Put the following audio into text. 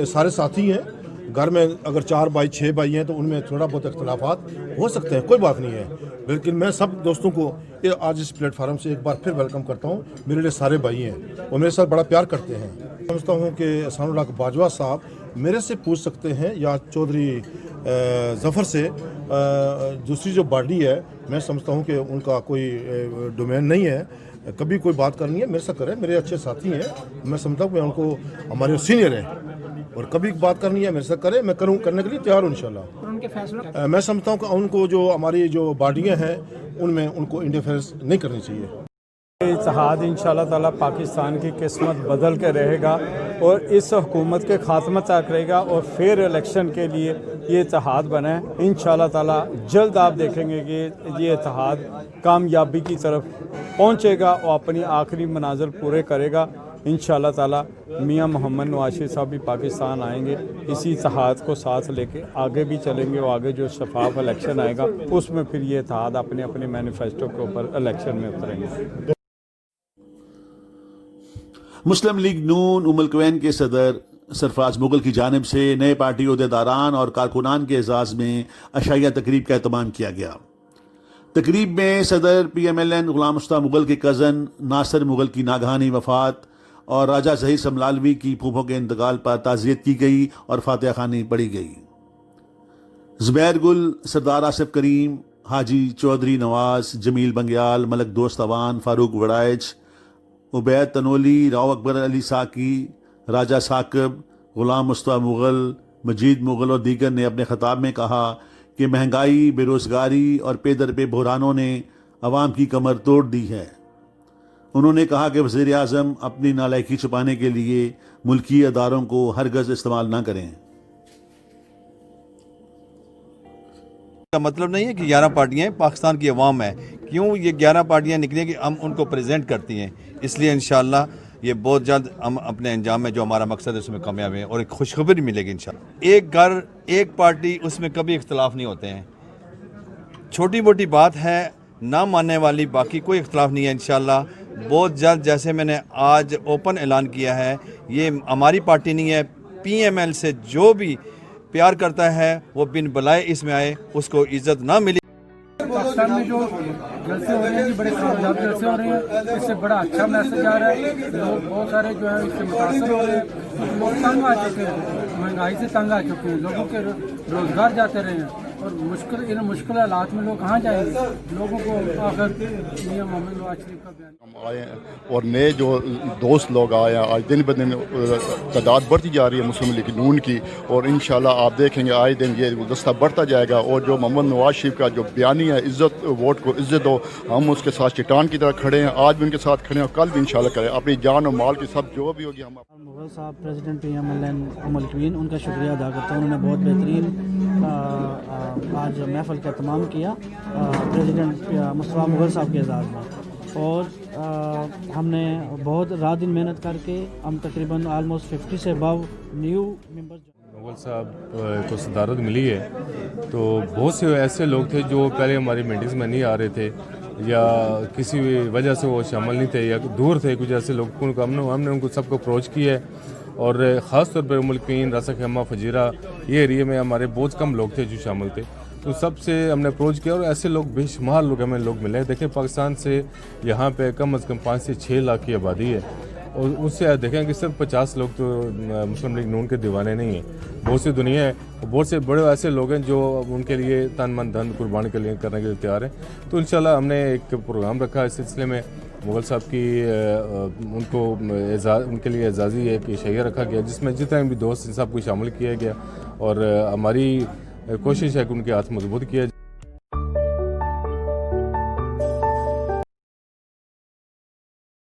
سارے ساتھی ہیں. گھر میں اگر 4 بھائی 6 بھائی ہیں تو ان میں تھوڑا بہت اختلافات ہو سکتے ہیں, کوئی بات نہیں ہے, لیکن میں سب دوستوں کو آج اس پلیٹ فارم سے ایک بار پھر ویلکم کرتا ہوں. میرے لیے سارے بھائی ہیں اور میرے ساتھ بڑا پیار کرتے ہیں. سمجھتا ہوں کہ احسان اللہ باجوہ صاحب میرے سے پوچھ سکتے ہیں یا چودھری ظفر سے, دوسری جو باڈی ہے میں سمجھتا ہوں کہ ان کا کوئی ڈومین نہیں ہے, کبھی کوئی بات کرنی ہے میرے سے کرے, میرے اچھے ساتھی ہیں, میں سمجھتا ہوں کہ ان کو ہمارے سینئر ہیں اور کبھی بات کرنی ہے میرے سے کرے, میں کرنے کے لیے تیار ہوں انشاءاللہ. میں سمجھتا ہوں کہ ان کو جو ہماری جو باڈیاں ہیں ان میں ان کو انٹرفیئرنس نہیں کرنی چاہیے. اتحاد انشاءاللہ تعالی پاکستان کی قسمت بدل کے رہے گا اور اس حکومت کے خاتمہ تک رہے گا اور فیئر الیکشن کے لیے یہ اتحاد بنا ہے. انشاءاللہ تعالی جلد آپ دیکھیں گے کہ یہ اتحاد کامیابی کی طرف پہنچے گا اور اپنی آخری مناظر پورے کرے گا. انشاءاللہ تعالی میاں محمد نواز شریف صاحب بھی پاکستان آئیں گے, اسی اتحاد کو ساتھ لے کے آگے بھی چلیں گے, اور آگے جو شفاف الیکشن آئے گا اس میں پھر یہ اتحاد اپنے اپنے مینیفیسٹو کے اوپر الیکشن میں اتریں گے. مسلم لیگ نون ام القوین کے صدر سرفراز مغل کی جانب سے نئے پارٹی عہدیداران اور کارکنان کے اعزاز میں عشائیہ تقریب کا اہتمام کیا گیا. تقریب میں صدر پی M L N Ghulam Mustafa Mughal کے کزن ناصر مغل کی ناگہانی وفات اور راجہ ظہیر سملالوی کی پھوپھوں کے انتقال پر تعزیت کی گئی اور فاتحہ خوانی پڑھی گئی. زبیر گل, سردار آصف کریم, حاجی چودھری نواز, جمیل بنگیال, ملک دوست اوان, فاروق وڑائچ, عبید تنولی, راؤ اکبر علی ساکی, راجہ ثاقب, غلام مصطفیٰ مغل, مجید مغل اور دیگر نے اپنے خطاب میں کہا کہ مہنگائی, بے روزگاری اور پے در پہ بحرانوں نے عوام کی کمر توڑ دی ہے. انہوں نے کہا کہ وزیر اعظم اپنی نالائکی چھپانے کے لیے ملکی اداروں کو ہرگز استعمال نہ کریں. کا مطلب نہیں ہے کہ 11 پارٹیاں پاکستان کی عوام ہے, کیوں یہ 11 پارٹیاں نکلیں کہ ہم ان کو پریزنٹ کرتی ہیں, اس لیے انشاءاللہ یہ بہت جلد ہم اپنے انجام میں جو ہمارا مقصد ہے اس میں کامیاب ہیں اور ایک خوشخبری ملے گی انشاءاللہ. ایک گھر ایک پارٹی, اس میں کبھی اختلاف نہیں ہوتے ہیں, چھوٹی موٹی بات ہے, نہ ماننے والی باقی کوئی اختلاف نہیں ہے. انشاءاللہ بہت جلد, جیسے میں نے آج اوپن اعلان کیا ہے, یہ ہماری پارٹی نہیں ہے, پی ایم ایل سے جو بھی پیار کرتا ہے وہ بن بلائے اس میں آئے, اس کو عزت نہ ملی. پاکستان میں جو جلسے ہو رہے ہیں بڑے کامیاب جلسے ہو رہے ہیں, اس سے بڑا اچھا میسج آ رہا ہے. لوگ بہت سارے جو ہے اس سے متاثر ہو رہے ہیں, لوگ تنگ آ چکے ہیں, مہنگائی سے تنگ آ چکے ہیں, لوگوں کے روزگار جاتے رہے ہیں اور ان مشکل حالات میں لوگ کہاں جائیں گے. لوگوں کو آخر میاں محمد نواز شریف کا بیان ہم آئے ہیں اور نئے جو دوست لوگ آئے ہیں, آج دن بدن تعداد بڑھتی جا رہی ہے مسلم لیگ نون کی, اور انشاءاللہ آپ دیکھیں گے آئے دن یہ گلدستہ بڑھتا جائے گا. اور جو محمد نواز شریف کا جو بیانی ہے عزت, ووٹ کو عزت دو, ہم اس کے ساتھ چٹان کی طرح کھڑے ہیں, آج بھی ان کے ساتھ کھڑے ہیں اور کل بھی انشاءاللہ کریں. اپنی جان اور مال کی سب جو بھی ہوگی ہم مغل صاحب president P M L N ام القوین, ان کا شکریہ ادا کرتا ہوں. انہوں نے بہت بہترین آج محفل کا اہتمام کیا پریزیڈنٹ مصطفیٰ مغل صاحب کے اعزاز میں, اور ہم نے بہت رات دن محنت کر کے ہم تقریباً آلموسٹ 50 سے ابو نیو ممبر. مغل صاحب کو صدارت ملی ہے تو بہت سے ایسے لوگ تھے جو پہلے ہماری میٹنگز میں نہیں آ رہے تھے یا کسی وجہ سے وہ شامل نہیں تھے یا دور تھے, کچھ ایسے لوگوں کو ہم نے ان کو سب کو اپروچ کیا ہے. اور خاص طور پر ام القوین, راسا خیمہ, فجیرہ, یہ ایریے میں ہمارے بہت کم لوگ تھے جو شامل تھے, تو سب سے ہم نے اپروچ کیا اور ایسے لوگ بے شمار ہمیں لوگ ملے. دیکھیں پاکستان سے یہاں پہ کم از کم 5 سے 6 لاکھ کی آبادی ہے, اور اس سے دیکھیں کہ صرف 50 لوگ تو مسلم لیگ نون کے دیوانے نہیں ہیں, بہت سی دنیا ہے, بہت سے بڑے ایسے لوگ ہیں جو ان کے لیے تن من دھن قربانی کے لیے کرنے کے لیے تیار ہیں. تو انشاءاللہ ہم نے ایک پروگرام رکھا اس سلسلے میں. مغل صاحب کی ان کے لیے اعزازی ایک عشائیہ رکھا گیا جس میں جتنے بھی دوست سب کو شامل کیا گیا, اور ہماری کوشش ہے کہ ان کے ہاتھ مضبوط کیا جائے.